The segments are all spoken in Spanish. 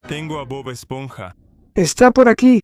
Tengo a Bob Esponja. Está por aquí.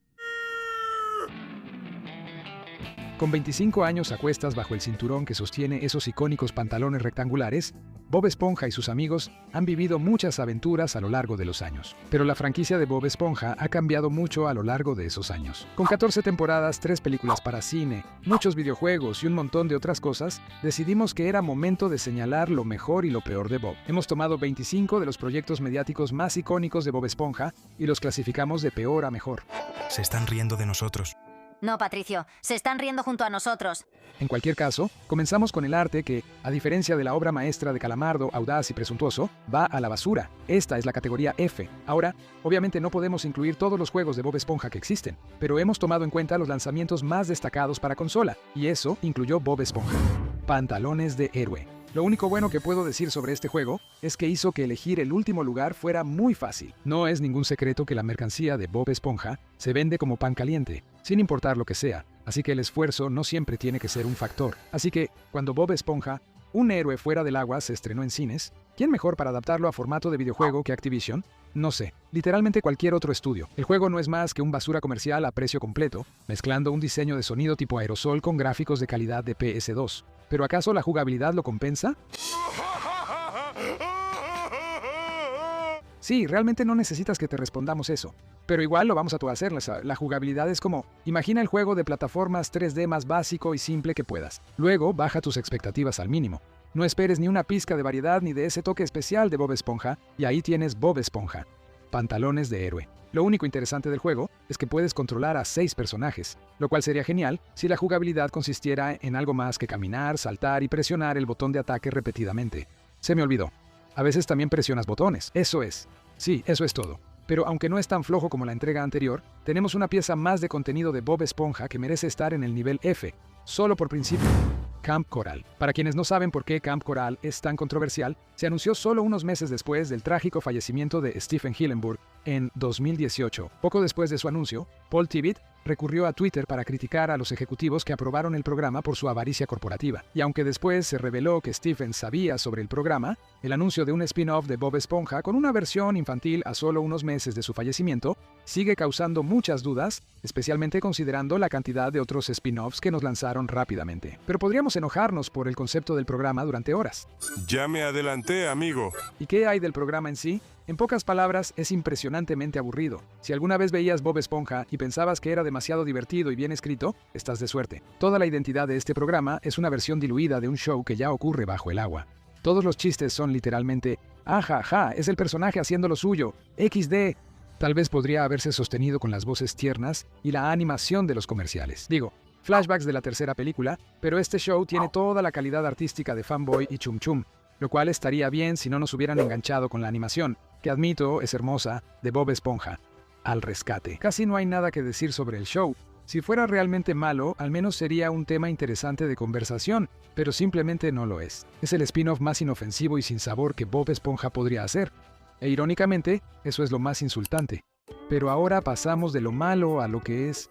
Con 25 años a cuestas bajo el cinturón que sostiene esos icónicos pantalones rectangulares, Bob Esponja y sus amigos han vivido muchas aventuras a lo largo de los años. Pero la franquicia de Bob Esponja ha cambiado mucho a lo largo de esos años. Con 14 temporadas, 3 películas para cine, muchos videojuegos y un montón de otras cosas, decidimos que era momento de señalar lo mejor y lo peor de Bob. Hemos tomado 25 de los proyectos mediáticos más icónicos de Bob Esponja y los clasificamos de peor a mejor. Se están riendo de nosotros. No, Patricio, se están riendo junto a nosotros. En cualquier caso, comenzamos con el arte que, a diferencia de la obra maestra de Calamardo, Audaz y Presuntuoso, va a la basura. Esta es la categoría F. Ahora, obviamente no podemos incluir todos los juegos de Bob Esponja que existen, pero hemos tomado en cuenta los lanzamientos más destacados para consola, y eso incluyó Bob Esponja. Pantalones de héroe. Lo único bueno que puedo decir sobre este juego es que hizo que elegir el último lugar fuera muy fácil. No es ningún secreto que la mercancía de Bob Esponja se vende como pan caliente, sin importar lo que sea, así que el esfuerzo no siempre tiene que ser un factor. Así que, cuando Bob Esponja, un héroe fuera del agua, se estrenó en cines, ¿quién mejor para adaptarlo a formato de videojuego que Activision? No sé, literalmente cualquier otro estudio. El juego no es más que un basura comercial a precio completo, mezclando un diseño de sonido tipo aerosol con gráficos de calidad de PS2. ¿Pero acaso la jugabilidad lo compensa? Sí, realmente no necesitas que te respondamos eso. Pero igual lo vamos a hacer. La jugabilidad es como, imagina el juego de plataformas 3D más básico y simple que puedas. Luego, baja tus expectativas al mínimo. No esperes ni una pizca de variedad ni de ese toque especial de Bob Esponja, y ahí tienes Bob Esponja. Pantalones de héroe. Lo único interesante del juego es que puedes controlar a 6 personajes, lo cual sería genial si la jugabilidad consistiera en algo más que caminar, saltar y presionar el botón de ataque repetidamente. Se me olvidó. A veces también presionas botones. Eso es. Sí, eso es todo. Pero aunque no es tan flojo como la entrega anterior, tenemos una pieza más de contenido de Bob Esponja que merece estar en el nivel F, solo por principio. Camp Coral. Para quienes no saben por qué Camp Coral es tan controversial, se anunció solo unos meses después del trágico fallecimiento de Stephen Hillenburg en 2018. Poco después de su anuncio, Paul Tibbitt recurrió a Twitter para criticar a los ejecutivos que aprobaron el programa por su avaricia corporativa. Y aunque después se reveló que Stephen sabía sobre el programa, el anuncio de un spin-off de Bob Esponja con una versión infantil a solo unos meses de su fallecimiento sigue causando muchas dudas, especialmente considerando la cantidad de otros spin-offs que nos lanzaron rápidamente. Pero podríamos enojarnos por el concepto del programa durante horas. Ya me adelanté, amigo. ¿Y qué hay del programa en sí? En pocas palabras, es impresionantemente aburrido. Si alguna vez veías Bob Esponja y pensabas que era demasiado divertido y bien escrito, estás de suerte. Toda la identidad de este programa es una versión diluida de un show que ya ocurre bajo el agua. Todos los chistes son literalmente, ajaja, es el personaje haciendo lo suyo, XD. Tal vez podría haberse sostenido con las voces tiernas y la animación de los comerciales. Digo, flashbacks de la tercera película, pero este show tiene toda la calidad artística de Fanboy y Chum Chum, lo cual estaría bien si no nos hubieran enganchado con la animación, que admito es hermosa, de Bob Esponja. Al rescate. Casi no hay nada que decir sobre el show. Si fuera realmente malo, al menos sería un tema interesante de conversación, pero simplemente no lo es. Es el spin-off más inofensivo y sin sabor que Bob Esponja podría hacer. E irónicamente, eso es lo más insultante. Pero ahora pasamos de lo malo a lo que es...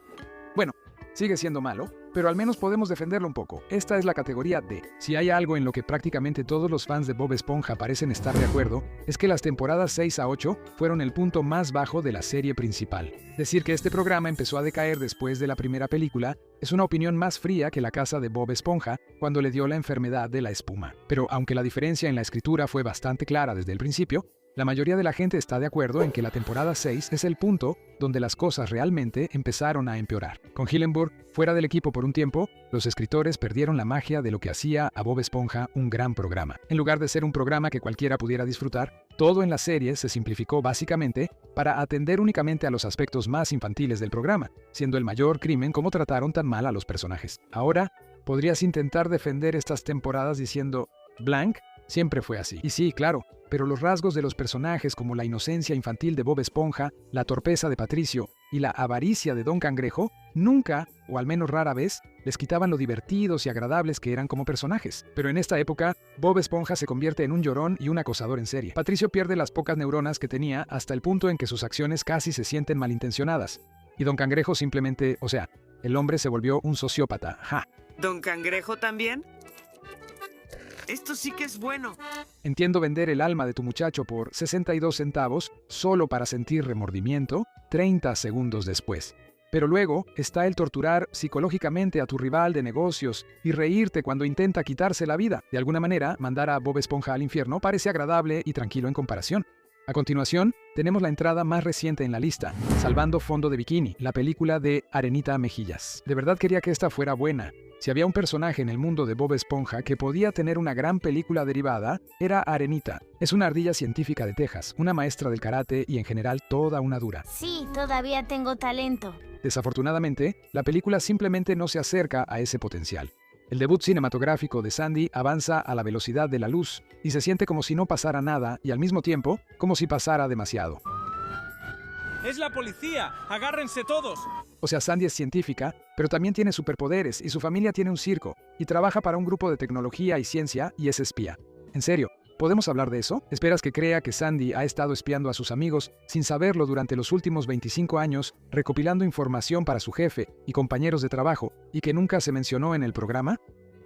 Bueno, sigue siendo malo, pero al menos podemos defenderlo un poco. Esta es la categoría D. Si hay algo en lo que prácticamente todos los fans de Bob Esponja parecen estar de acuerdo, es que las temporadas 6 a 8 fueron el punto más bajo de la serie principal. Decir que este programa empezó a decaer después de la primera película es una opinión más fría que la casa de Bob Esponja cuando le dio la enfermedad de la espuma. Pero aunque la diferencia en la escritura fue bastante clara desde el principio, la mayoría de la gente está de acuerdo en que la temporada 6 es el punto donde las cosas realmente empezaron a empeorar. Con Hillenburg fuera del equipo por un tiempo, los escritores perdieron la magia de lo que hacía a Bob Esponja un gran programa. En lugar de ser un programa que cualquiera pudiera disfrutar, todo en la serie se simplificó básicamente para atender únicamente a los aspectos más infantiles del programa, siendo el mayor crimen cómo trataron tan mal a los personajes. Ahora, podrías intentar defender estas temporadas diciendo, Blank siempre fue así. Y sí, claro, pero los rasgos de los personajes como la inocencia infantil de Bob Esponja, la torpeza de Patricio y la avaricia de Don Cangrejo nunca, o al menos rara vez, les quitaban lo divertidos y agradables que eran como personajes. Pero en esta época, Bob Esponja se convierte en un llorón y un acosador en serie. Patricio pierde las pocas neuronas que tenía hasta el punto en que sus acciones casi se sienten malintencionadas. Y Don Cangrejo simplemente, el hombre se volvió un sociópata. ¡Ja! ¿Don Cangrejo también? Esto sí que es bueno. Entiendo vender el alma de tu muchacho por 62 centavos solo para sentir remordimiento 30 segundos después. Pero luego está el torturar psicológicamente a tu rival de negocios y reírte cuando intenta quitarse la vida. De alguna manera, mandar a Bob Esponja al infierno parece agradable y tranquilo en comparación. A continuación, tenemos la entrada más reciente en la lista, Salvando Fondo de Bikini, la película de Arenita Mejillas. De verdad quería que esta fuera buena. Si había un personaje en el mundo de Bob Esponja que podía tener una gran película derivada, era Arenita. Es una ardilla científica de Texas, una maestra del karate y en general toda una dura. Sí, todavía tengo talento. Desafortunadamente, la película simplemente no se acerca a ese potencial. El debut cinematográfico de Sandy avanza a la velocidad de la luz y se siente como si no pasara nada y al mismo tiempo como si pasara demasiado. ¡Es la policía! ¡Agárrense todos! O sea, Sandy es científica, pero también tiene superpoderes y su familia tiene un circo y trabaja para un grupo de tecnología y ciencia y es espía. En serio, ¿podemos hablar de eso? ¿Esperas que crea que Sandy ha estado espiando a sus amigos sin saberlo durante los últimos 25 años, recopilando información para su jefe y compañeros de trabajo y que nunca se mencionó en el programa?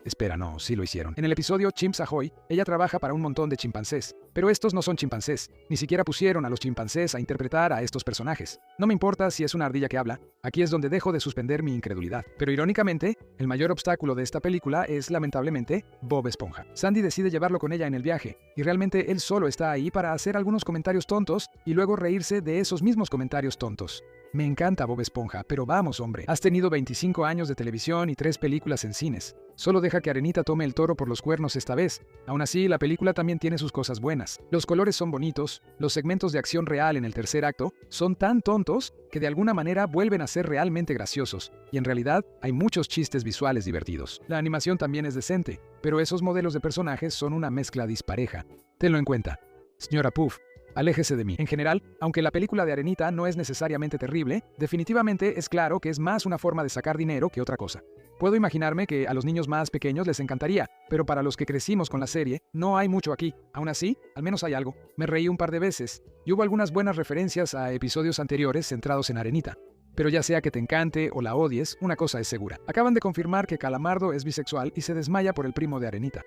Espera, no, sí lo hicieron. En el episodio Chimps Ahoy, ella trabaja para un montón de chimpancés. Pero estos no son chimpancés. Ni siquiera pusieron a los chimpancés a interpretar a estos personajes. No me importa si es una ardilla que habla. Aquí es donde dejo de suspender mi incredulidad. Pero irónicamente, el mayor obstáculo de esta película es, lamentablemente, Bob Esponja. Sandy decide llevarlo con ella en el viaje. Y realmente él solo está ahí para hacer algunos comentarios tontos y luego reírse de esos mismos comentarios tontos. Me encanta Bob Esponja, pero vamos, hombre. Has tenido 25 años de televisión y 3 películas en cines. Solo deja que Arenita tome el toro por los cuernos esta vez. Aún así, la película también tiene sus cosas buenas. Los colores son bonitos, los segmentos de acción real en el tercer acto son tan tontos que de alguna manera vuelven a ser realmente graciosos. Y en realidad, hay muchos chistes visuales divertidos. La animación también es decente, pero esos modelos de personajes son una mezcla dispareja. Tenlo en cuenta. Señora Puff, aléjese de mí. En general, aunque la película de Arenita no es necesariamente terrible, definitivamente es claro que es más una forma de sacar dinero que otra cosa. Puedo imaginarme que a los niños más pequeños les encantaría, pero para los que crecimos con la serie, no hay mucho aquí. Aún así, al menos hay algo. Me reí un par de veces, y hubo algunas buenas referencias a episodios anteriores centrados en Arenita. Pero ya sea que te encante o la odies, una cosa es segura. Acaban de confirmar que Calamardo es bisexual y se desmaya por el primo de Arenita.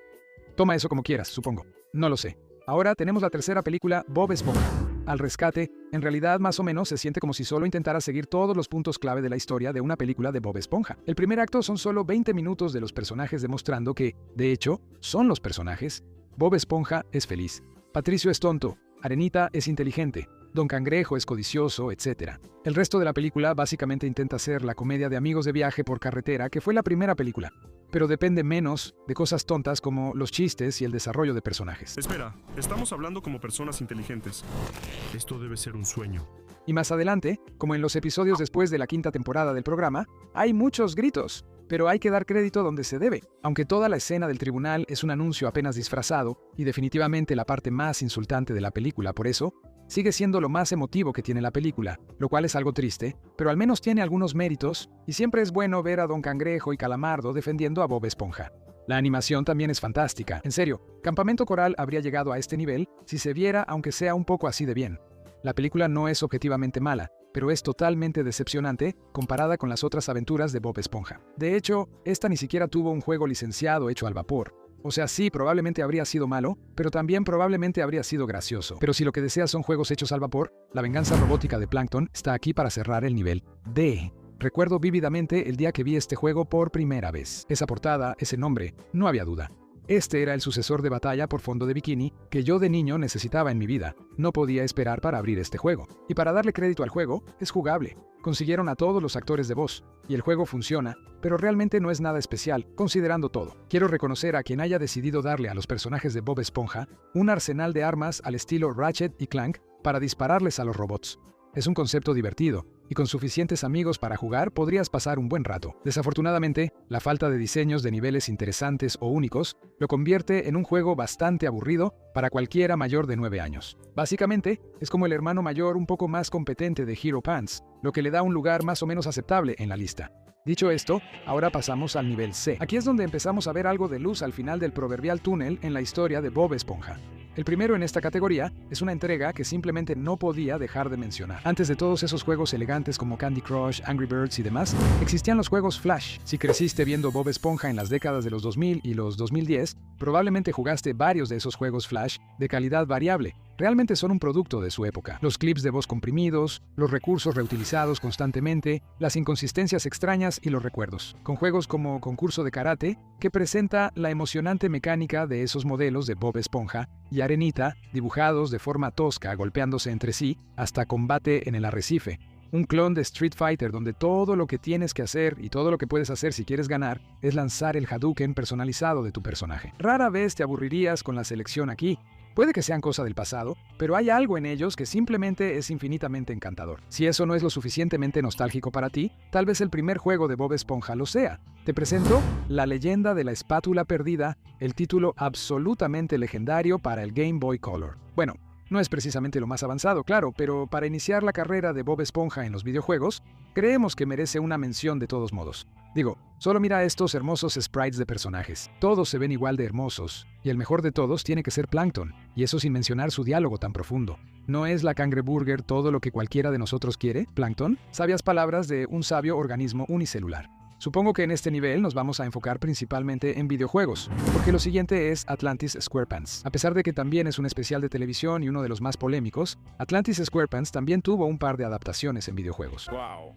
Toma eso como quieras, supongo. No lo sé. Ahora tenemos la tercera película, Bob Esponja. Al rescate, en realidad más o menos se siente como si solo intentara seguir todos los puntos clave de la historia de una película de Bob Esponja. El primer acto son solo 20 minutos de los personajes demostrando que, de hecho, son los personajes. Bob Esponja es feliz, Patricio es tonto, Arenita es inteligente, Don Cangrejo es codicioso, etc. El resto de la película básicamente intenta ser la comedia de amigos de viaje por carretera que fue la primera película, pero depende menos de cosas tontas como los chistes y el desarrollo de personajes. Espera, estamos hablando como personas inteligentes. Esto debe ser un sueño. Y más adelante, como en los episodios después de la quinta temporada del programa, hay muchos gritos, pero hay que dar crédito donde se debe. Aunque toda la escena del tribunal es un anuncio apenas disfrazado, y definitivamente la parte más insultante de la película por eso, sigue siendo lo más emotivo que tiene la película, lo cual es algo triste, pero al menos tiene algunos méritos, y siempre es bueno ver a Don Cangrejo y Calamardo defendiendo a Bob Esponja. La animación también es fantástica. En serio, Campamento Coral habría llegado a este nivel si se viera aunque sea un poco así de bien. La película no es objetivamente mala, pero es totalmente decepcionante comparada con las otras aventuras de Bob Esponja. De hecho, esta ni siquiera tuvo un juego licenciado hecho al vapor. O sea, sí, probablemente habría sido malo, pero también probablemente habría sido gracioso. Pero si lo que deseas son juegos hechos al vapor, la venganza robótica de Plankton está aquí para cerrar el nivel D. Recuerdo vívidamente el día que vi este juego por primera vez. Esa portada, ese nombre, no había duda. Este era el sucesor de Batalla por Fondo de Bikini que yo de niño necesitaba en mi vida. No podía esperar para abrir este juego. Y para darle crédito al juego, es jugable. Consiguieron a todos los actores de voz, y el juego funciona, pero realmente no es nada especial, considerando todo. Quiero reconocer a quien haya decidido darle a los personajes de Bob Esponja un arsenal de armas al estilo Ratchet y Clank para dispararles a los robots. Es un concepto divertido, y con suficientes amigos para jugar podrías pasar un buen rato. Desafortunadamente, la falta de diseños de niveles interesantes o únicos lo convierte en un juego bastante aburrido para cualquiera mayor de 9 años. Básicamente, es como el hermano mayor un poco más competente de Hero Pants, lo que le da un lugar más o menos aceptable en la lista. Dicho esto, ahora pasamos al nivel C. Aquí es donde empezamos a ver algo de luz al final del proverbial túnel en la historia de Bob Esponja. El primero en esta categoría es una entrega que simplemente no podía dejar de mencionar. Antes de todos esos juegos elegantes como Candy Crush, Angry Birds y demás, existían los juegos Flash. Si creciste viendo Bob Esponja en las décadas de los 2000 y los 2010, probablemente jugaste varios de esos juegos Flash de calidad variable. Realmente son un producto de su época. Los clips de voz comprimidos, los recursos reutilizados constantemente, las inconsistencias extrañas y los recuerdos. Con juegos como Concurso de Karate, que presenta la emocionante mecánica de esos modelos de Bob Esponja, y Arenita, dibujados de forma tosca, golpeándose entre sí, hasta Combate en el Arrecife. Un clon de Street Fighter donde todo lo que tienes que hacer y todo lo que puedes hacer si quieres ganar es lanzar el Hadouken personalizado de tu personaje. Rara vez te aburrirías con la selección aquí. Puede que sean cosa del pasado, pero hay algo en ellos que simplemente es infinitamente encantador. Si eso no es lo suficientemente nostálgico para ti, tal vez el primer juego de Bob Esponja lo sea. Te presento La leyenda de la espátula perdida, el título absolutamente legendario para el Game Boy Color. Bueno, no es precisamente lo más avanzado, claro, pero para iniciar la carrera de Bob Esponja en los videojuegos, creemos que merece una mención de todos modos. Digo, solo mira estos hermosos sprites de personajes. Todos se ven igual de hermosos, y el mejor de todos tiene que ser Plankton, y eso sin mencionar su diálogo tan profundo. ¿No es la cangreburger todo lo que cualquiera de nosotros quiere, Plankton? Sabias palabras de un sabio organismo unicelular. Supongo que en este nivel nos vamos a enfocar principalmente en videojuegos, porque lo siguiente es Atlantis SquarePants. A pesar de que también es un especial de televisión y uno de los más polémicos, Atlantis SquarePants también tuvo un par de adaptaciones en videojuegos. Wow.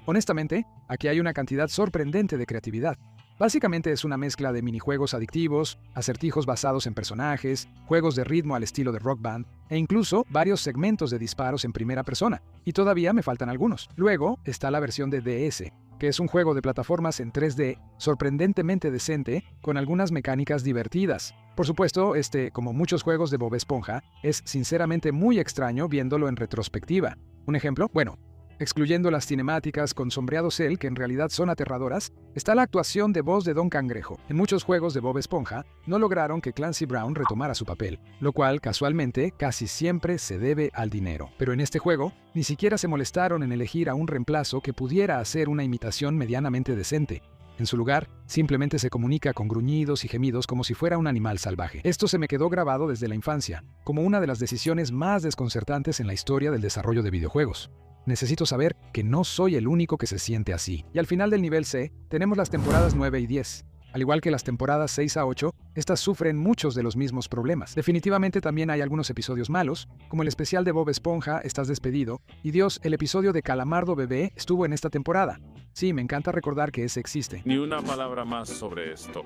Honestamente, aquí hay una cantidad sorprendente de creatividad. Básicamente es una mezcla de minijuegos adictivos, acertijos basados en personajes, juegos de ritmo al estilo de Rock Band, e incluso varios segmentos de disparos en primera persona. Y todavía me faltan algunos. Luego está la versión de DS, que es un juego de plataformas en 3D sorprendentemente decente, con algunas mecánicas divertidas. Por supuesto, como muchos juegos de Bob Esponja, es sinceramente muy extraño viéndolo en retrospectiva. ¿Un ejemplo? Bueno, excluyendo las cinemáticas con sombreado cel, que en realidad son aterradoras, está la actuación de voz de Don Cangrejo. En muchos juegos de Bob Esponja, no lograron que Clancy Brown retomara su papel, lo cual, casualmente, casi siempre se debe al dinero. Pero en este juego, ni siquiera se molestaron en elegir a un reemplazo que pudiera hacer una imitación medianamente decente. En su lugar, simplemente se comunica con gruñidos y gemidos como si fuera un animal salvaje. Esto se me quedó grabado desde la infancia, como una de las decisiones más desconcertantes en la historia del desarrollo de videojuegos. Necesito saber que no soy el único que se siente así. Y al final del nivel C, tenemos las temporadas 9 y 10. Al igual que las temporadas 6 a 8, estas sufren muchos de los mismos problemas. Definitivamente también hay algunos episodios malos, como el especial de Bob Esponja, Estás despedido, y Dios, el episodio de Calamardo Bebé estuvo en esta temporada. Sí, me encanta recordar que ese existe. Ni una palabra más sobre esto.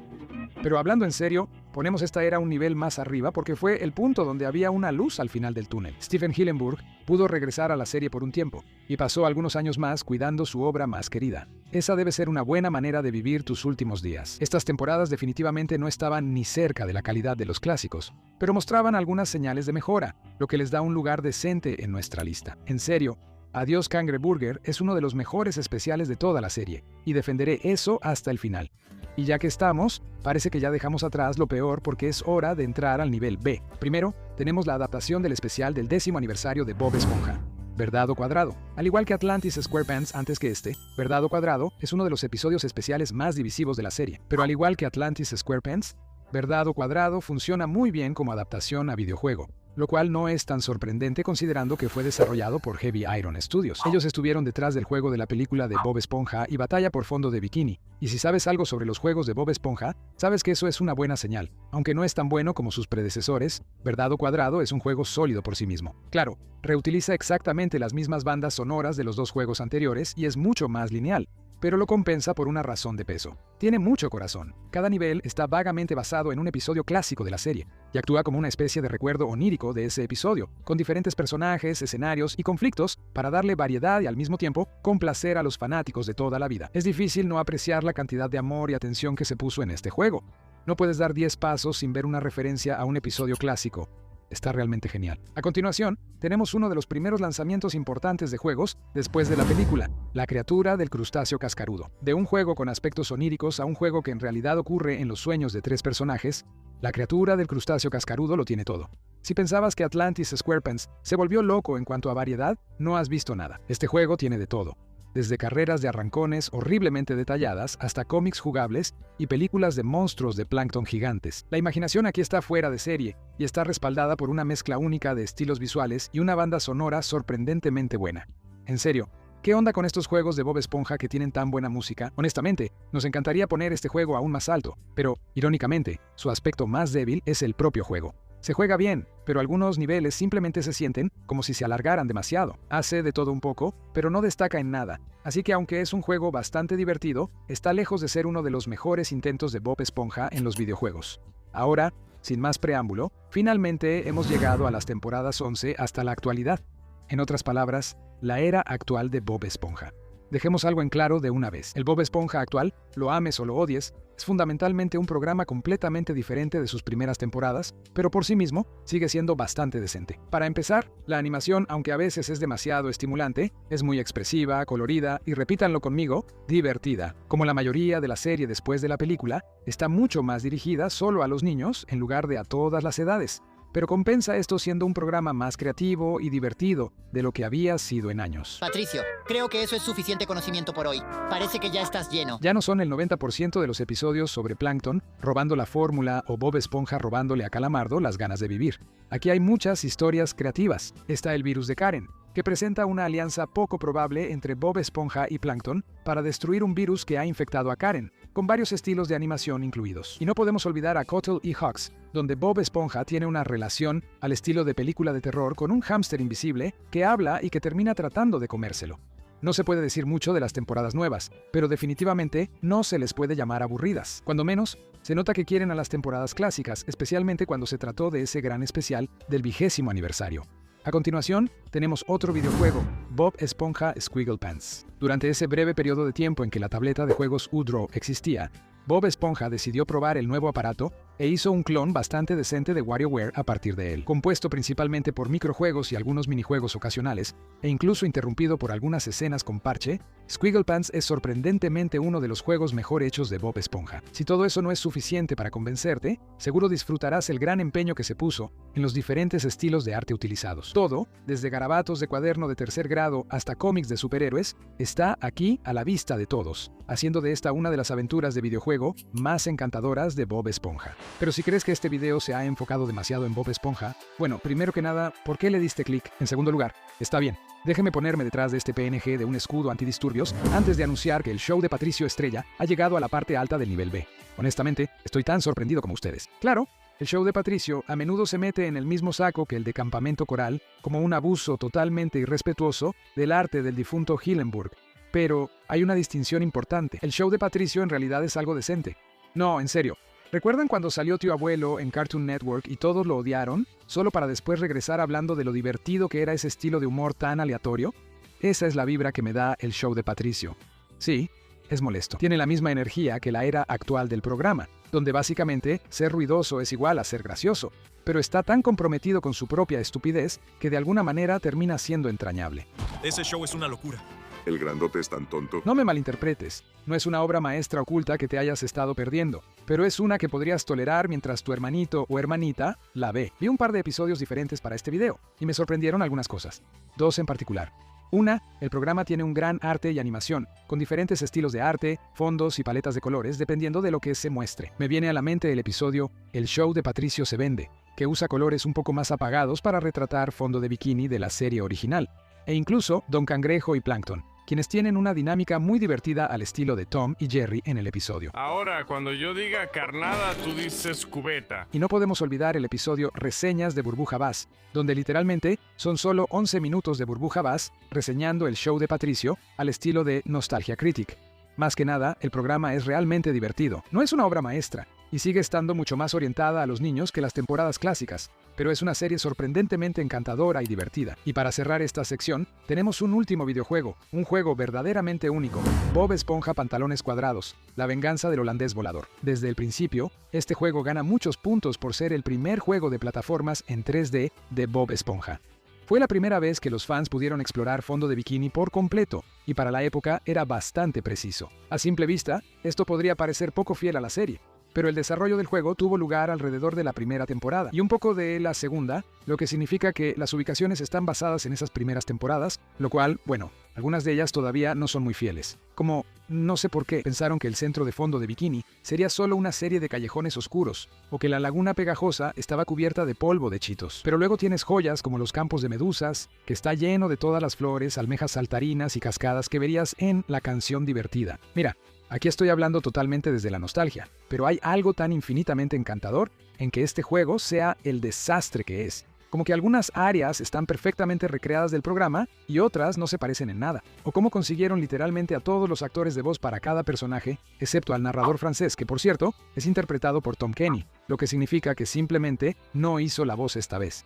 Pero hablando en serio, ponemos esta era un nivel más arriba porque fue el punto donde había una luz al final del túnel. Stephen Hillenburg pudo regresar a la serie por un tiempo, y pasó algunos años más cuidando su obra más querida. Esa debe ser una buena manera de vivir tus últimos días. Estas temporadas definitivamente no estaban ni cerca de la calidad de los clásicos, pero mostraban algunas señales de mejora, lo que les da un lugar decente en nuestra lista. En serio, Adiós Cangreburger es uno de los mejores especiales de toda la serie, y defenderé eso hasta el final. Y ya que estamos, parece que ya dejamos atrás lo peor porque es hora de entrar al nivel B. Primero, tenemos la adaptación del especial del 10º aniversario de Bob Esponja, Verdad o Cuadrado. Al igual que Atlantis SquarePants antes que Verdad o Cuadrado es uno de los episodios especiales más divisivos de la serie. Pero al igual que Atlantis SquarePants, Verdad o Cuadrado funciona muy bien como adaptación a videojuego, lo cual no es tan sorprendente considerando que fue desarrollado por Heavy Iron Studios. Ellos estuvieron detrás del juego de la película de Bob Esponja y Batalla por Fondo de Bikini, y si sabes algo sobre los juegos de Bob Esponja, sabes que eso es una buena señal. Aunque no es tan bueno como sus predecesores, Verdad o Cuadrado es un juego sólido por sí mismo. Claro, reutiliza exactamente las mismas bandas sonoras de los dos juegos anteriores y es mucho más lineal, pero lo compensa por una razón de peso. Tiene mucho corazón. Cada nivel está vagamente basado en un episodio clásico de la serie, y actúa como una especie de recuerdo onírico de ese episodio, con diferentes personajes, escenarios y conflictos para darle variedad y al mismo tiempo complacer a los fanáticos de toda la vida. Es difícil no apreciar la cantidad de amor y atención que se puso en este juego. No puedes dar 10 pasos sin ver una referencia a un episodio clásico. Está realmente genial. A continuación, tenemos uno de los primeros lanzamientos importantes de juegos después de la película, La criatura del crustáceo cascarudo. De un juego con aspectos oníricos a un juego que en realidad ocurre en los sueños de 3 personajes, La criatura del crustáceo cascarudo lo tiene todo. Si pensabas que Atlantis SquarePants se volvió loco en cuanto a variedad, no has visto nada. Este juego tiene de todo. desde carreras de arrancones horriblemente detalladas hasta cómics jugables y películas de monstruos de plancton gigantes. La imaginación aquí está fuera de serie y está respaldada por una mezcla única de estilos visuales y una banda sonora sorprendentemente buena. En serio, ¿qué onda con estos juegos de Bob Esponja que tienen tan buena música? Honestamente, nos encantaría poner este juego aún más alto, pero, irónicamente, su aspecto más débil es el propio juego. Se juega bien, pero algunos niveles simplemente se sienten como si se alargaran demasiado. Hace de todo un poco, pero no destaca en nada. Así que aunque es un juego bastante divertido, está lejos de ser uno de los mejores intentos de Bob Esponja en los videojuegos. Ahora, sin más preámbulo, finalmente hemos llegado a las temporadas 11 hasta la actualidad. En otras palabras, la era actual de Bob Esponja. Dejemos algo en claro de una vez. El Bob Esponja actual, lo ames o lo odies, es fundamentalmente un programa completamente diferente de sus primeras temporadas, pero por sí mismo sigue siendo bastante decente. Para empezar, la animación, aunque a veces es demasiado estimulante, es muy expresiva, colorida y, repítanlo conmigo, divertida. Como la mayoría de la serie después de la película, está mucho más dirigida solo a los niños en lugar de a todas las edades. Pero compensa esto siendo un programa más creativo y divertido de lo que había sido en años. Patricio, creo que eso es suficiente conocimiento por hoy. Parece que ya estás lleno. Ya no son el 90% de los episodios sobre Plankton robando la fórmula o Bob Esponja robándole a Calamardo las ganas de vivir. Aquí hay muchas historias creativas. Está el virus de Karen, que presenta una alianza poco probable entre Bob Esponja y Plankton para destruir un virus que ha infectado a Karen, con varios estilos de animación incluidos. Y no podemos olvidar a Cottle y Hawks, donde Bob Esponja tiene una relación al estilo de película de terror con un hámster invisible que habla y que termina tratando de comérselo. No se puede decir mucho de las temporadas nuevas, pero definitivamente no se les puede llamar aburridas. Cuando menos, se nota que quieren a las temporadas clásicas, especialmente cuando se trató de ese gran especial del 20º aniversario. A continuación, tenemos otro videojuego, Bob Esponja Squiggle Pants. Durante ese breve periodo de tiempo en que la tableta de juegos U-Draw existía, Bob Esponja decidió probar el nuevo aparato e hizo un clon bastante decente de WarioWare a partir de él. Compuesto principalmente por microjuegos y algunos minijuegos ocasionales, e incluso interrumpido por algunas escenas con parche, Squiggle Pants es sorprendentemente uno de los juegos mejor hechos de Bob Esponja. Si todo eso no es suficiente para convencerte, seguro disfrutarás el gran empeño que se puso en los diferentes estilos de arte utilizados. Todo, desde garabatos de cuaderno de tercer grado hasta cómics de superhéroes, está aquí a la vista de todos, haciendo de esta una de las aventuras de videojuego más encantadoras de Bob Esponja. Pero si crees que este video se ha enfocado demasiado en Bob Esponja, bueno, primero que nada, ¿por qué le diste clic? En segundo lugar, está bien. Déjeme ponerme detrás de este PNG de un escudo antidisturbios antes de anunciar que el show de Patricio Estrella ha llegado a la parte alta del nivel B. Honestamente, estoy tan sorprendido como ustedes. Claro, el show de Patricio a menudo se mete en el mismo saco que el de Campamento Coral, como un abuso totalmente irrespetuoso del arte del difunto Hillenburg. Pero hay una distinción importante. El show de Patricio en realidad es algo decente. No, en serio. ¿Recuerdan cuando salió Tío Abuelo en Cartoon Network y todos lo odiaron, solo para después regresar hablando de lo divertido que era ese estilo de humor tan aleatorio? Esa es la vibra que me da el show de Patricio. Sí, es molesto. Tiene la misma energía que la era actual del programa, donde básicamente ser ruidoso es igual a ser gracioso, pero está tan comprometido con su propia estupidez que de alguna manera termina siendo entrañable. Ese show es una locura. El grandote es tan tonto. No me malinterpretes, no es una obra maestra oculta que te hayas estado perdiendo, pero es una que podrías tolerar mientras tu hermanito o hermanita la ve. Vi un par de episodios diferentes para este video, y me sorprendieron algunas cosas. Dos en particular. Una, el programa tiene un gran arte y animación, con diferentes estilos de arte, fondos y paletas de colores dependiendo de lo que se muestre. Me viene a la mente el episodio El show de Patricio se vende, que usa colores un poco más apagados para retratar fondo de bikini de la serie original, e incluso Don Cangrejo y Plankton, quienes tienen una dinámica muy divertida al estilo de Tom y Jerry en el episodio. Ahora, cuando yo diga carnada, tú dices cubeta. Y no podemos olvidar el episodio Reseñas de Burbuja Bass, donde literalmente son solo 11 minutos de Burbuja Bass reseñando el show de Patricio al estilo de Nostalgia Critic. Más que nada, el programa es realmente divertido. No es una obra maestra, y sigue estando mucho más orientada a los niños que las temporadas clásicas, pero es una serie sorprendentemente encantadora y divertida. Y para cerrar esta sección, tenemos un último videojuego, un juego verdaderamente único, Bob Esponja Pantalones Cuadrados, la venganza del holandés volador. Desde el principio, este juego gana muchos puntos por ser el primer juego de plataformas en 3D de Bob Esponja. Fue la primera vez que los fans pudieron explorar fondo de bikini por completo, y para la época era bastante preciso. A simple vista, esto podría parecer poco fiel a la serie, pero el desarrollo del juego tuvo lugar alrededor de la primera temporada y un poco de la segunda, lo que significa que las ubicaciones están basadas en esas primeras temporadas, lo cual, bueno, Algunas de ellas todavía no son muy fieles. Como, no sé por qué, pensaron que el centro de fondo de Bikini sería solo una serie de callejones oscuros, o que la laguna pegajosa estaba cubierta de polvo de Cheetos. Pero luego tienes joyas como los campos de medusas, que está lleno de todas las flores, almejas saltarinas y cascadas que verías en La Canción Divertida. Mira, aquí estoy hablando totalmente desde la nostalgia, pero hay algo tan infinitamente encantador en que este juego sea el desastre que es. Como que algunas áreas están perfectamente recreadas del programa y otras no se parecen en nada. O cómo consiguieron literalmente a todos los actores de voz para cada personaje, excepto al narrador francés, que por cierto, es interpretado por Tom Kenny, lo que significa que simplemente no hizo la voz esta vez.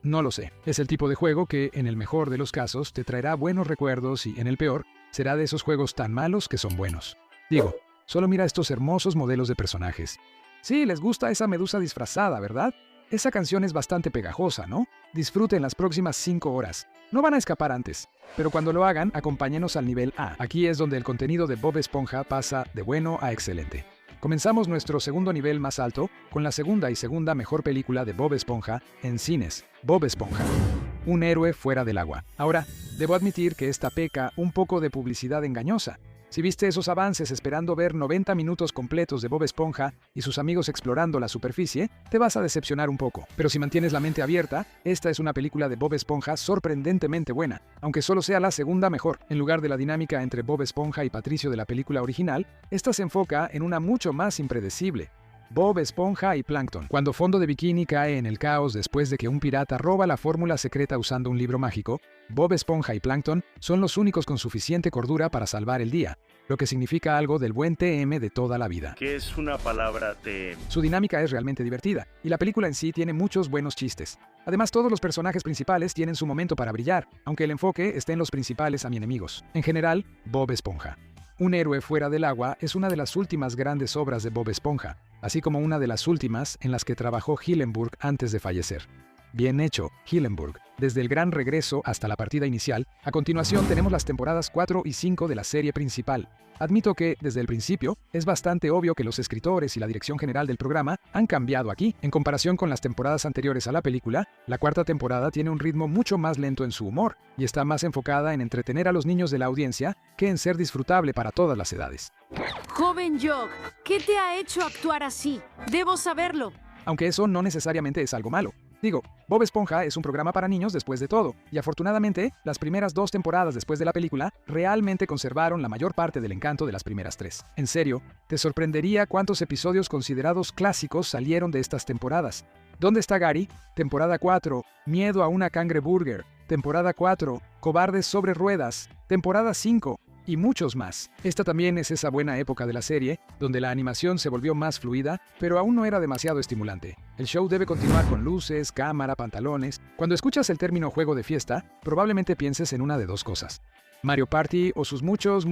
No lo sé. Es el tipo de juego que, en el mejor de los casos, te traerá buenos recuerdos y, en el peor, será de esos juegos tan malos que son buenos. Digo, solo mira estos hermosos modelos de personajes. Sí, les gusta esa medusa disfrazada, ¿verdad? Esa canción es bastante pegajosa, ¿no? Disfruten las próximas 5 horas. No van a escapar antes. Pero cuando lo hagan, acompáñenos al nivel A. Aquí es donde el contenido de Bob Esponja pasa de bueno a excelente. Comenzamos nuestro segundo nivel más alto con la segunda mejor película de Bob Esponja en cines, Bob Esponja. Un héroe fuera del agua. Ahora, debo admitir que esta peca un poco de publicidad engañosa. Si viste esos avances esperando ver 90 minutos completos de Bob Esponja y sus amigos explorando la superficie, te vas a decepcionar un poco. Pero si mantienes la mente abierta, esta es una película de Bob Esponja sorprendentemente buena, aunque solo sea la segunda mejor. En lugar de la dinámica entre Bob Esponja y Patricio de la película original, esta se enfoca en una mucho más impredecible: Bob Esponja y Plankton. Cuando Fondo de Bikini cae en el caos después de que un pirata roba la fórmula secreta usando un libro mágico, Bob Esponja y Plankton son los únicos con suficiente cordura para salvar el día, lo que significa algo del buen TM de toda la vida. ¿Qué es una palabra TM? Su dinámica es realmente divertida, y la película en sí tiene muchos buenos chistes. Además, todos los personajes principales tienen su momento para brillar, aunque el enfoque esté en los principales enemigos. En general, Bob Esponja. Un héroe fuera del agua es una de las últimas grandes obras de Bob Esponja, así como una de las últimas en las que trabajó Hillenburg antes de fallecer. Bien hecho, Hillenburg. Desde el gran regreso hasta la partida inicial, a continuación tenemos las temporadas 4 y 5 de la serie principal. Admito que, desde el principio, es bastante obvio que los escritores y la dirección general del programa han cambiado aquí. En comparación con las temporadas anteriores a la película, la cuarta temporada tiene un ritmo mucho más lento en su humor, y está más enfocada en entretener a los niños de la audiencia que en ser disfrutable para todas las edades. Joven Jog, ¿qué te ha hecho actuar así? Debo saberlo. Aunque eso no necesariamente es algo malo. Digo, Bob Esponja es un programa para niños después de todo, y afortunadamente, las primeras 2 temporadas después de la película realmente conservaron la mayor parte del encanto de las primeras 3. En serio, te sorprendería cuántos episodios considerados clásicos salieron de estas temporadas. ¿Dónde está Gary? Temporada 4, Miedo a una cangreburger. Temporada 4, Cobardes sobre ruedas. Temporada 5, y muchos más. Esta también es esa buena época de la serie, donde la animación se volvió más fluida, pero aún no era demasiado estimulante. El show debe continuar con luces, cámara, pantalones. Cuando escuchas el término juego de fiesta, probablemente pienses en una de 2 cosas. Mario Party o sus muchos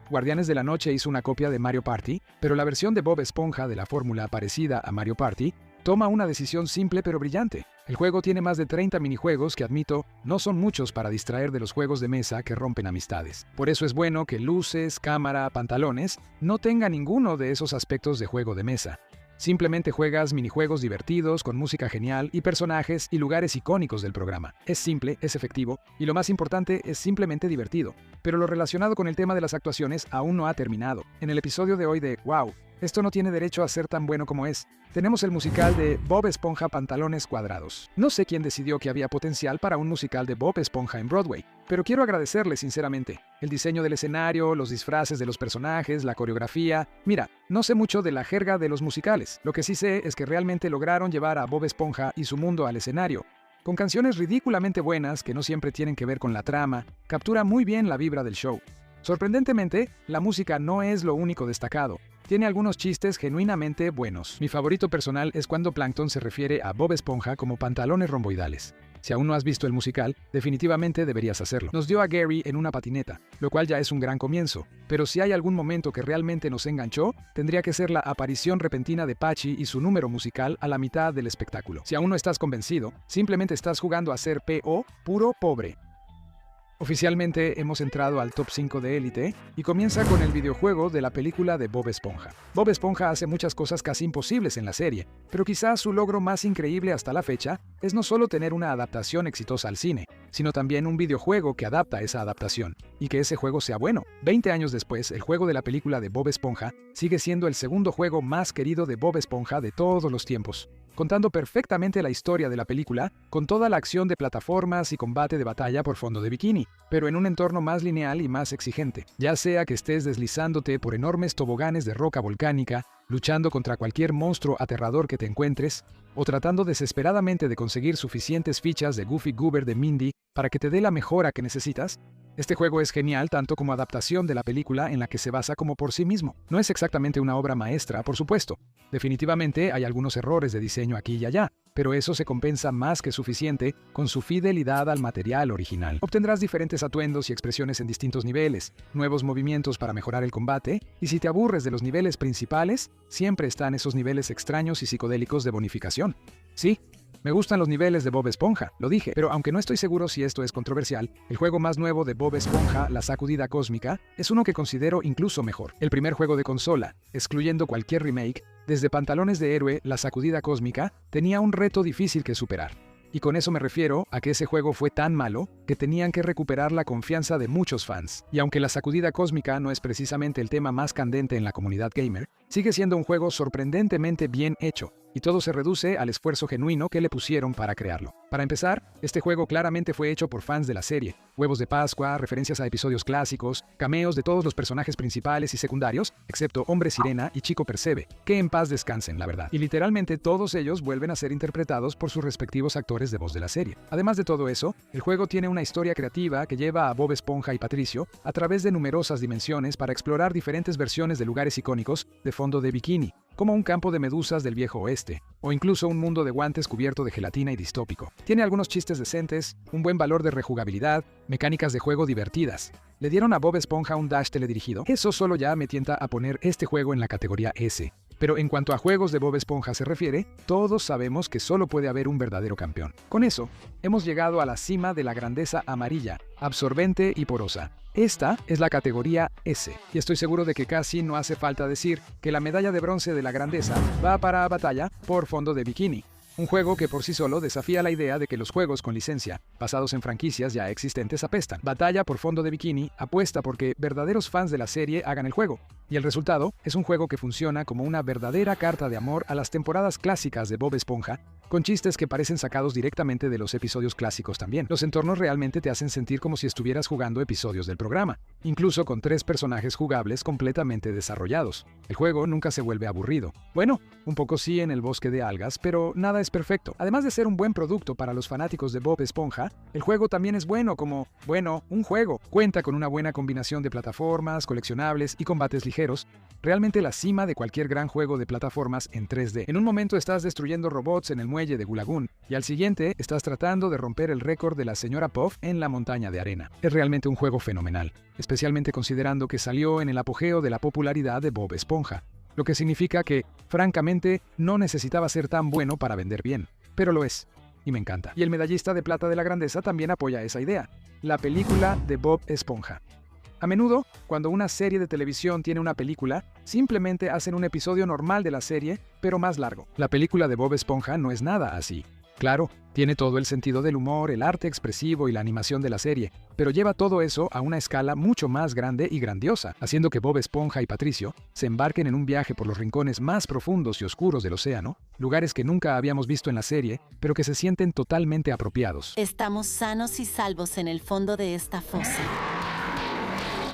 Guardianes de la Noche hizo una copia de Mario Party, pero la versión de Bob Esponja de la fórmula parecida a Mario Party toma una decisión simple pero brillante. El juego tiene más de 30 minijuegos que, admito, no son muchos para distraer de los juegos de mesa que rompen amistades. Por eso es bueno que luces, cámara, pantalones no tengan ninguno de esos aspectos de juego de mesa. Simplemente juegas minijuegos divertidos, con música genial y personajes y lugares icónicos del programa. Es simple, es efectivo y lo más importante es simplemente divertido. Pero lo relacionado con el tema de las actuaciones aún no ha terminado. En el episodio de hoy de Wow, esto no tiene derecho a ser tan bueno como es, tenemos el musical de Bob Esponja Pantalones Cuadrados. No sé quién decidió que había potencial para un musical de Bob Esponja en Broadway, pero quiero agradecerle sinceramente. El diseño del escenario, los disfraces de los personajes, la coreografía. Mira, no sé mucho de la jerga de los musicales. Lo que sí sé es que realmente lograron llevar a Bob Esponja y su mundo al escenario. Con canciones ridículamente buenas que no siempre tienen que ver con la trama, captura muy bien la vibra del show. Sorprendentemente, la música no es lo único destacado. Tiene algunos chistes genuinamente buenos. Mi favorito personal es cuando Plankton se refiere a Bob Esponja como pantalones romboidales. Si aún no has visto el musical, definitivamente deberías hacerlo. Nos dio a Gary en una patineta, lo cual ya es un gran comienzo. Pero si hay algún momento que realmente nos enganchó, tendría que ser la aparición repentina de Patchy y su número musical a la mitad del espectáculo. Si aún no estás convencido, simplemente estás jugando a ser P.O. puro pobre. Oficialmente hemos entrado al top 5 de Élite y comienza con el videojuego de la película de Bob Esponja. Bob Esponja hace muchas cosas casi imposibles en la serie, pero quizás su logro más increíble hasta la fecha es no solo tener una adaptación exitosa al cine, sino también un videojuego que adapta esa adaptación, y que ese juego sea bueno. 20 años después, el juego de la película de Bob Esponja sigue siendo el segundo juego más querido de Bob Esponja de todos los tiempos, contando perfectamente la historia de la película, con toda la acción de plataformas y combate de batalla por fondo de bikini, pero en un entorno más lineal y más exigente. Ya sea que estés deslizándote por enormes toboganes de roca volcánica, luchando contra cualquier monstruo aterrador que te encuentres, o tratando desesperadamente de conseguir suficientes fichas de Goofy Goober de Mindy para que te dé la mejora que necesitas, este juego es genial tanto como adaptación de la película en la que se basa como por sí mismo. No es exactamente una obra maestra, por supuesto. Definitivamente hay algunos errores de diseño aquí y allá, pero eso se compensa más que suficiente con su fidelidad al material original. Obtendrás diferentes atuendos y expresiones en distintos niveles, nuevos movimientos para mejorar el combate, y si te aburres de los niveles principales, siempre están esos niveles extraños y psicodélicos de bonificación. Sí, me gustan los niveles de Bob Esponja, lo dije, pero aunque no estoy seguro si esto es controversial, el juego más nuevo de Bob Esponja, La Sacudida Cósmica, es uno que considero incluso mejor. El primer juego de consola, excluyendo cualquier remake, desde Pantalones de Héroe, La Sacudida Cósmica, tenía un reto difícil que superar. Y con eso me refiero a que ese juego fue tan malo que tenían que recuperar la confianza de muchos fans. Y aunque La Sacudida Cósmica no es precisamente el tema más candente en la comunidad gamer, sigue siendo un juego sorprendentemente bien hecho, y todo se reduce al esfuerzo genuino que le pusieron para crearlo. Para empezar, este juego claramente fue hecho por fans de la serie. Huevos de Pascua, referencias a episodios clásicos, cameos de todos los personajes principales y secundarios, excepto Hombre Sirena y Chico Percebe, que en paz descansen, la verdad. Y literalmente todos ellos vuelven a ser interpretados por sus respectivos actores de voz de la serie. Además de todo eso, el juego tiene una historia creativa que lleva a Bob Esponja y Patricio a través de numerosas dimensiones para explorar diferentes versiones de lugares icónicos de fondo de bikini, como un campo de medusas del viejo oeste, o incluso un mundo de guantes cubierto de gelatina y distópico. Tiene algunos chistes decentes, un buen valor de rejugabilidad, mecánicas de juego divertidas. ¿Le dieron a Bob Esponja un dash teledirigido? Eso solo ya me tienta a poner este juego en la categoría S. Pero en cuanto a juegos de Bob Esponja se refiere, todos sabemos que solo puede haber un verdadero campeón. Con eso, hemos llegado a la cima de la grandeza amarilla, absorbente y porosa. Esta es la categoría S, y estoy seguro de que casi no hace falta decir que la medalla de bronce de la grandeza va para Batalla por fondo de bikini. Un juego que por sí solo desafía la idea de que los juegos con licencia, basados en franquicias ya existentes, apestan. Batalla por fondo de bikini apuesta porque verdaderos fans de la serie hagan el juego, y el resultado es un juego que funciona como una verdadera carta de amor a las temporadas clásicas de Bob Esponja, con chistes que parecen sacados directamente de los episodios clásicos también. Los entornos realmente te hacen sentir como si estuvieras jugando episodios del programa, incluso con 3 personajes jugables completamente desarrollados. El juego nunca se vuelve aburrido. Bueno, un poco sí en el bosque de algas, pero nada es perfecto. Además de ser un buen producto para los fanáticos de Bob Esponja, el juego también es bueno como, un juego. Cuenta con una buena combinación de plataformas, coleccionables y combates ligeros, realmente la cima de cualquier gran juego de plataformas en 3D. En un momento estás destruyendo robots en el muelle de Gulagoon, y al siguiente estás tratando de romper el récord de la señora Puff en la montaña de arena. Es realmente un juego fenomenal, especialmente considerando que salió en el apogeo de la popularidad de Bob Esponja, lo que significa que, francamente, no necesitaba ser tan bueno para vender bien, pero lo es, y me encanta. Y el medallista de plata de la grandeza también apoya esa idea, la película de Bob Esponja. A menudo, cuando una serie de televisión tiene una película, simplemente hacen un episodio normal de la serie, pero más largo. La película de Bob Esponja no es nada así. Claro, tiene todo el sentido del humor, el arte expresivo y la animación de la serie, pero lleva todo eso a una escala mucho más grande y grandiosa, haciendo que Bob Esponja y Patricio se embarquen en un viaje por los rincones más profundos y oscuros del océano, lugares que nunca habíamos visto en la serie, pero que se sienten totalmente apropiados. Estamos sanos y salvos en el fondo de esta fosa.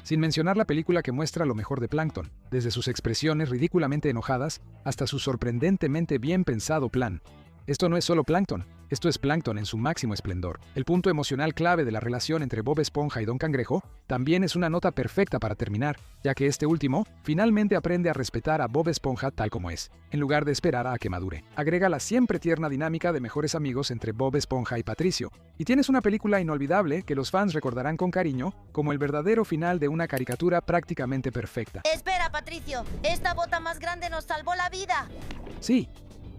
Sin mencionar la película que muestra lo mejor de Plankton, desde sus expresiones ridículamente enojadas hasta su sorprendentemente bien pensado plan. Esto no es solo Plankton, esto es Plankton en su máximo esplendor. El punto emocional clave de la relación entre Bob Esponja y Don Cangrejo también es una nota perfecta para terminar, ya que este último finalmente aprende a respetar a Bob Esponja tal como es, en lugar de esperar a que madure. Agrega la siempre tierna dinámica de mejores amigos entre Bob Esponja y Patricio, y tienes una película inolvidable que los fans recordarán con cariño como el verdadero final de una caricatura prácticamente perfecta. Espera, Patricio, esta bota más grande nos salvó la vida. Sí.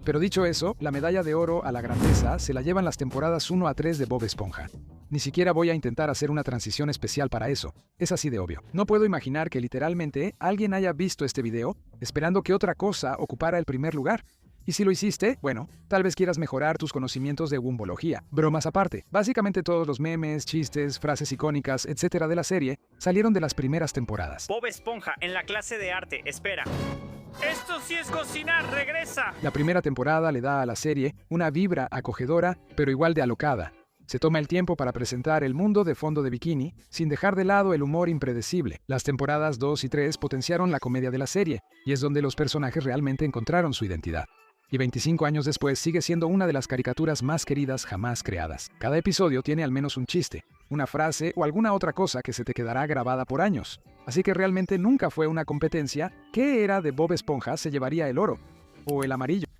Pero dicho eso, la medalla de oro a la grandeza se la llevan las temporadas 1 a 3 de Bob Esponja. Ni siquiera voy a intentar hacer una transición especial para eso. Es así de obvio. No puedo imaginar que literalmente alguien haya visto este video esperando que otra cosa ocupara el primer lugar. Y si lo hiciste, bueno, tal vez quieras mejorar tus conocimientos de wumbología. Bromas aparte, básicamente todos los memes, chistes, frases icónicas, etcétera de la serie salieron de las primeras temporadas. Bob Esponja en la clase de arte, espera. ¡Esto sí es cocinar! ¡Regresa! La primera temporada le da a la serie una vibra acogedora, pero igual de alocada. Se toma el tiempo para presentar el mundo de fondo de bikini, sin dejar de lado el humor impredecible. Las temporadas 2 y 3 potenciaron la comedia de la serie, y es donde los personajes realmente encontraron su identidad. Y 25 años después sigue siendo una de las caricaturas más queridas jamás creadas. Cada episodio tiene al menos un chiste, una frase o alguna otra cosa que se te quedará grabada por años. Así que realmente nunca fue una competencia. ¿Qué era de Bob Esponja se llevaría el oro? ¿O el amarillo?